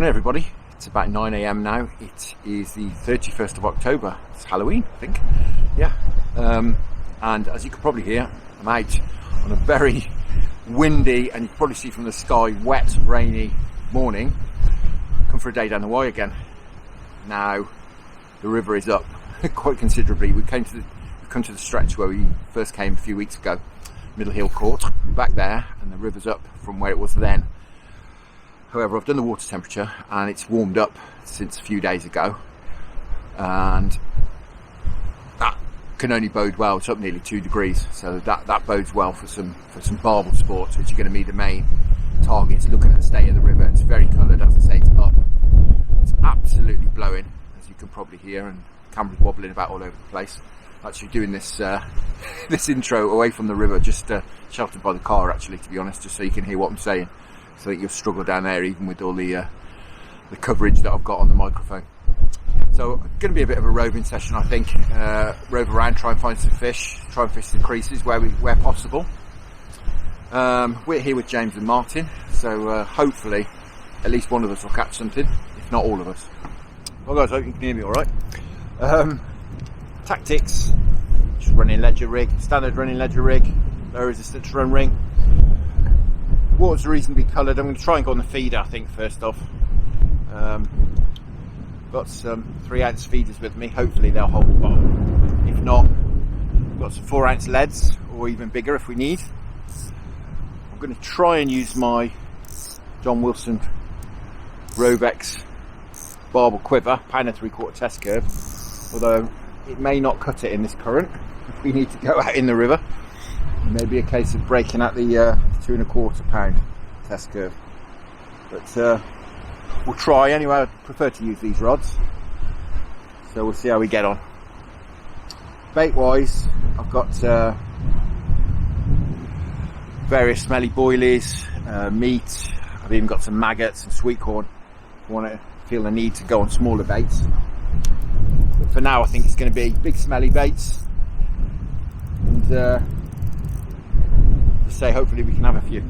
Morning everybody, it's about 9 AM now. It is the 31st of October, it's Halloween I think, yeah. And as you can probably hear, I'm out on a very windy, and you can probably see from the sky, wet, rainy morning. Come for a day down the Y again. Now the river is up quite considerably. We've come to the stretch where we first came a few weeks ago, Middle Hill Court. We're back there and the river's up from where it was then. However, I've done the water temperature and it's warmed up since a few days ago, and that can only bode well. It's up nearly 2 degrees, so that bodes well for some barbel sports, which are going to be the main targets. Looking at the state of the river, it's very coloured, as I say, it's up. It's absolutely blowing, as you can probably hear, and camera's wobbling about all over the place. Actually doing this this intro away from the river, just sheltered by the car actually, to be honest, just so you can hear what I'm saying. So that you'll struggle down there even with all the coverage that I've got on the microphone. So going to be a bit of a roving session, I think. Rove around, try and find some fish, try and fish the creases where possible. We're here with James and Martin, so hopefully at least one of us will catch something, if not all of us. Well guys, I hope you can hear me alright. Tactics, just running ledger rig, standard running ledger rig, low resistance run ring. Water's reasonably coloured. I'm going to try and go on the feeder, I think, first off. Got some 3-ounce feeders with me. Hopefully they'll hold the bottom. If not, got some 4-ounce leads, or even bigger if we need. I'm going to try and use my John Wilson Rovex Barbel Quiver, £1.75 test curve. Although it may not cut it in this current if we need to go out in the river. Maybe a case of breaking out the £2.25 test curve, but we'll try anyway. I prefer to use these rods, so we'll see how we get on. Bait wise, I've got various smelly boilies, meat. I've even got some maggots and sweet corn. I want to feel the need to go on smaller baits, but for now I think it's going to be big smelly baits, and say hopefully we can have a few.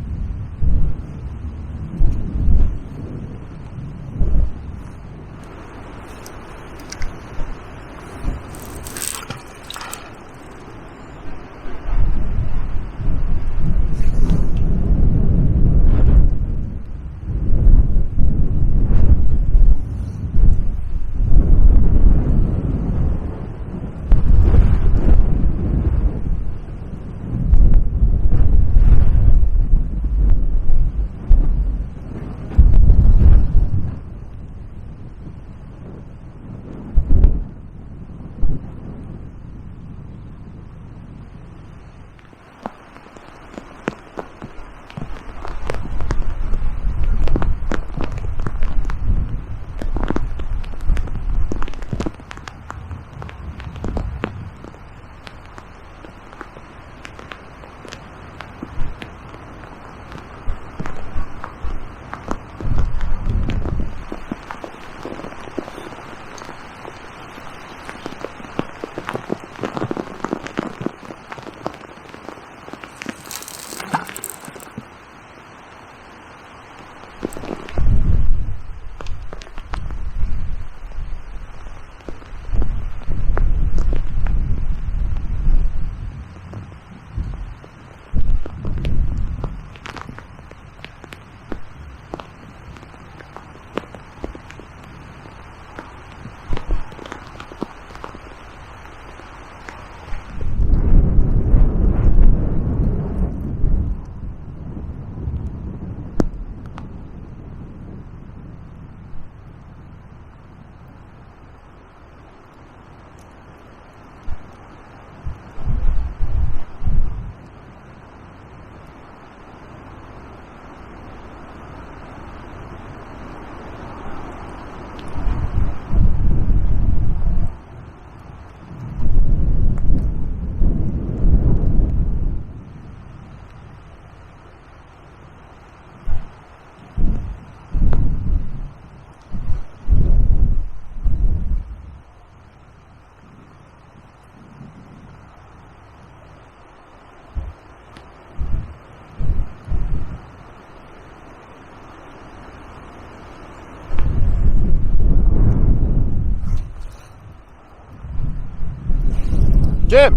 Jim!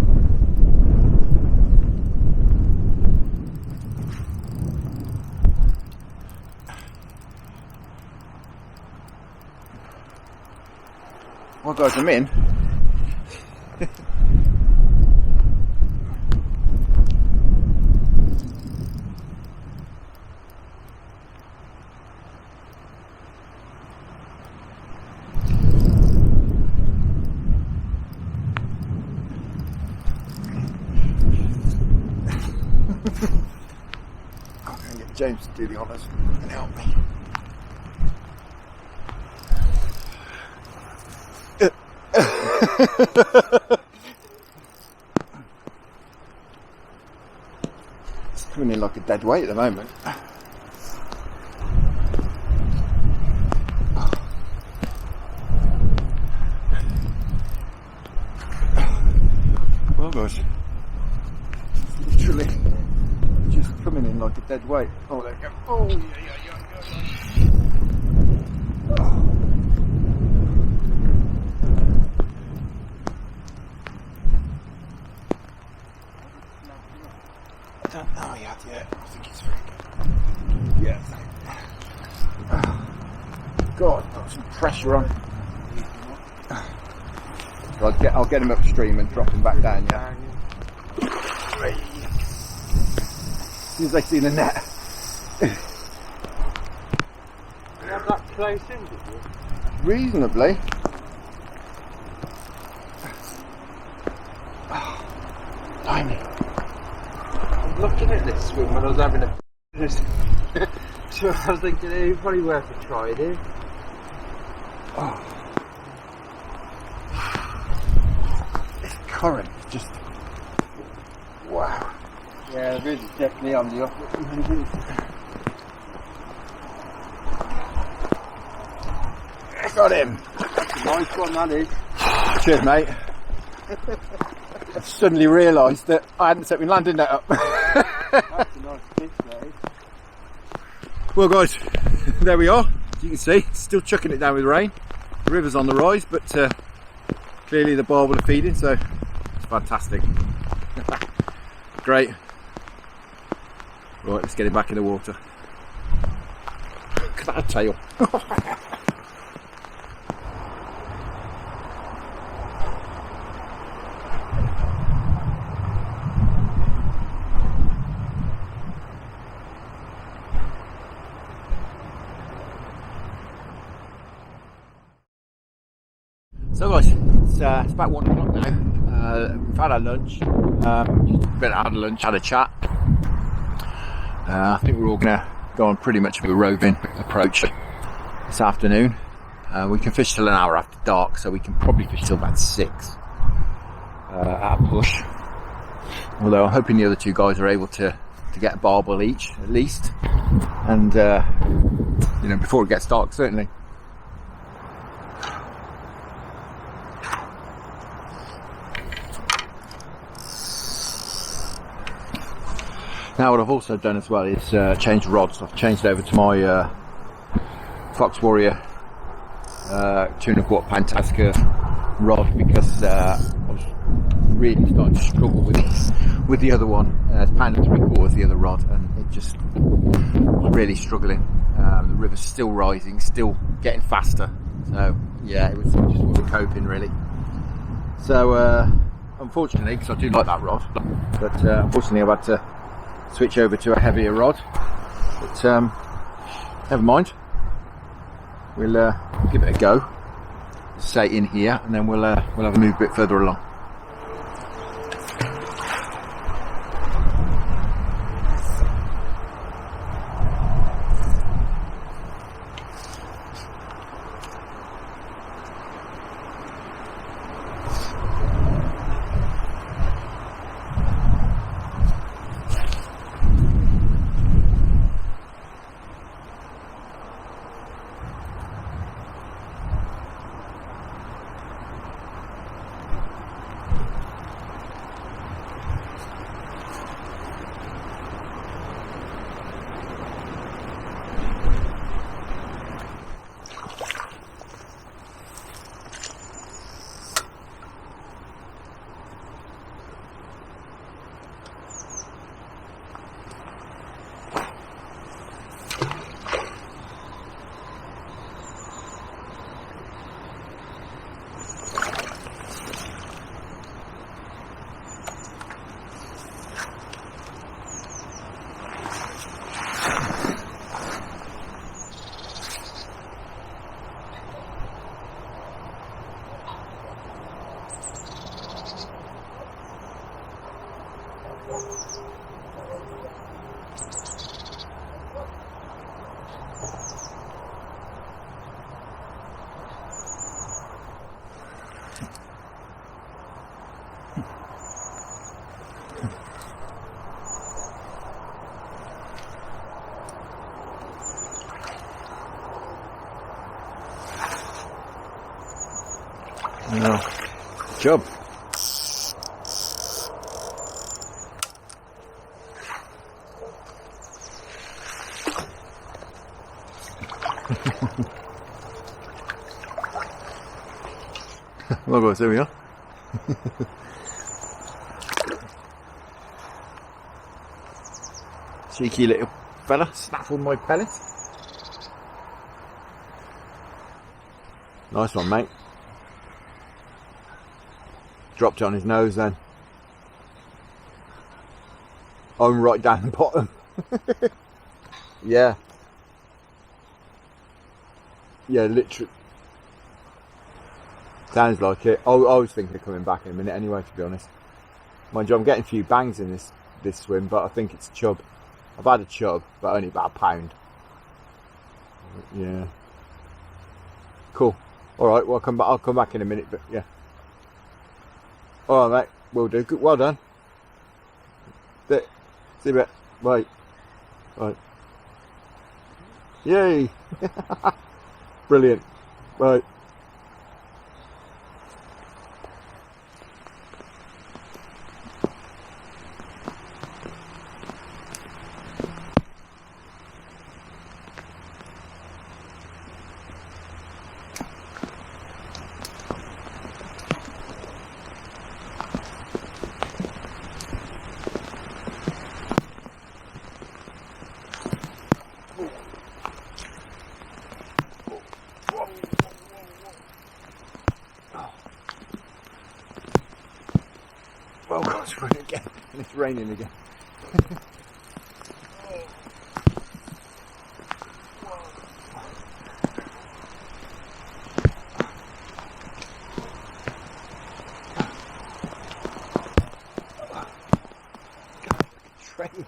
Well guys, I'm in. I'm going to get James to do the honours and help me. It's coming in like a dead weight at the moment. Well guys, literally just coming in like a dead weight. Oh, there you go. Oh, yeah. I don't know yet. I think it's very good. Yeah. God, got some pressure on. So I'll get him upstream and drop him back down. Yeah. As soon as I see the net. You have that close in, did you? Reasonably. Blimey. I'm looking at this swim when I was having a so I was thinking it's probably worth a try, dude. Oh. This current just wow. Yeah, there is definitely on the up. Got him. That's a nice one, that is. Cheers, mate. I suddenly realised that I hadn't set my landing net up. That's a nice fish, that is. Well guys, there we are. As you can see, it's still chucking it down with rain. The river's on the rise, but clearly the barbel are feeding, so it's fantastic. Great. Right, let's get it back in the water. Look at that tail. So guys, it's about 1 o'clock now. We've had our lunch, been out of lunch, had a chat. I think we're all going to go on pretty much a roving approach this afternoon. We can fish till an hour after dark, so we can probably fish till about 6 at a push. Although I'm hoping the other two guys are able to get a barbell each at least, and you know, before it gets dark certainly. Now what I've also done as well is change rods. I've changed over to my Fox Warrior 2¼ pound Tasca rod because I was really starting to struggle with the other one. It's £1.75 the other rod, and it just was really struggling. The river's still rising, still getting faster. So yeah, it was just wasn't coping really. So unfortunately, because I do like that rod, but unfortunately I've had to switch over to a heavier rod, but never mind, we'll give it a go, stay in here, and then we'll have a move a bit further along. No. Chub. Well, guys, there we are. Cheeky little fella, snaffled my pellet. Nice one, mate. Dropped it on his nose then. I'm right down the bottom. Yeah. Yeah, literally. Sounds like it. I was thinking of coming back in a minute anyway, to be honest. Mind you, I'm getting a few bangs in this swim, but I think it's chub. I've had a chub, but only about a pound. Yeah. Cool. Alright, well I'll come back in a minute, but yeah. Alright mate, will do. Good, well done. See you a bit. Bye. Right. Yay! Brilliant. Right. Oh God, it's raining again. It's raining again. Train.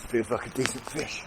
Feels like a decent fish.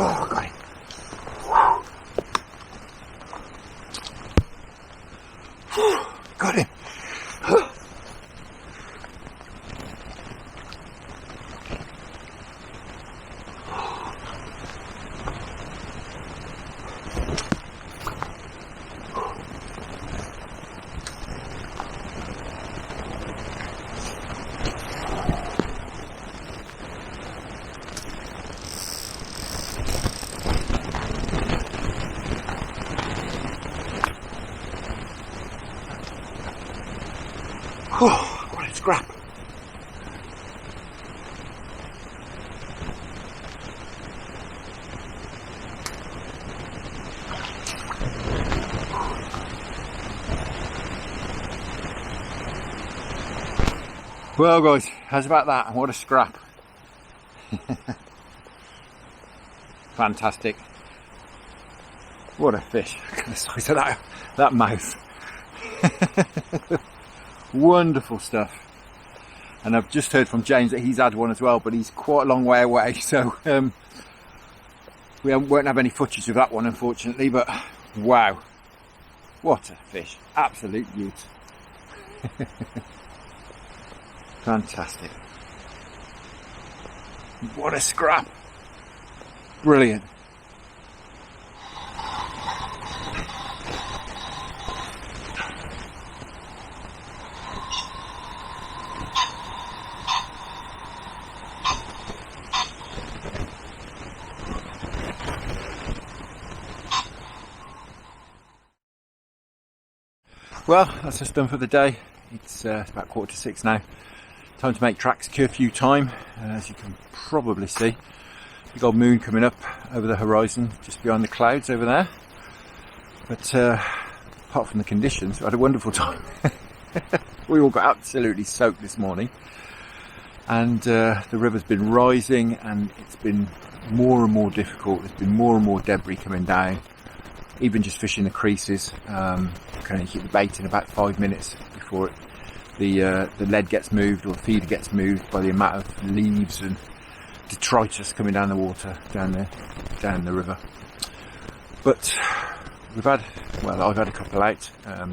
Oh, got it. Got it. Oh, what a scrap. Well guys, how's about that? What a scrap. Fantastic. What a fish. Look at the size of that mouth. Wonderful stuff. And I've just heard from James that he's had one as well, but he's quite a long way away, so we won't have any footage of that one unfortunately, but wow, what a fish. Absolute beaut. Fantastic. What a scrap. Brilliant. Well, that's us done for the day. It's about 6:15 now. Time to make tracks, curfew time. As you can probably see, big old moon coming up over the horizon, just behind the clouds over there. But apart from the conditions, we had a wonderful time. We all got absolutely soaked this morning, and the river's been rising, and it's been more and more difficult. There's been more and more debris coming down. Even just fishing the creases, can only keep the bait in about 5 minutes before the lead gets moved or the feeder gets moved by the amount of leaves and detritus coming down the water, down the river. But I've had a couple out.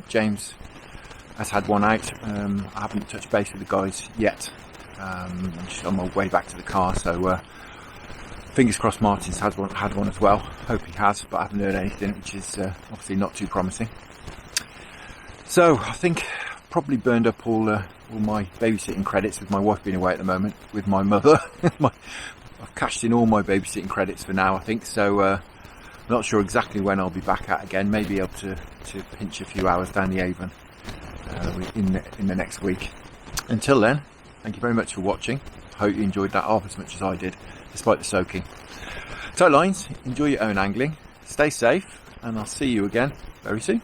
James has had one out. I haven't touched base with the guys yet. I'm just on my way back to the car, so fingers crossed Martin's had one as well. Hope he has, but I haven't heard anything, which is obviously not too promising. So I think I've probably burned up all my babysitting credits with my wife being away at the moment with my mother. I've cashed in all my babysitting credits for now, I think. So I'm not sure exactly when I'll be back at again. Maybe able to pinch a few hours down the Avon in the next week. Until then, thank you very much for watching. I hope you enjoyed that half as much as I did, despite the soaking. Tight lines, enjoy your own angling, stay safe, and I'll see you again very soon.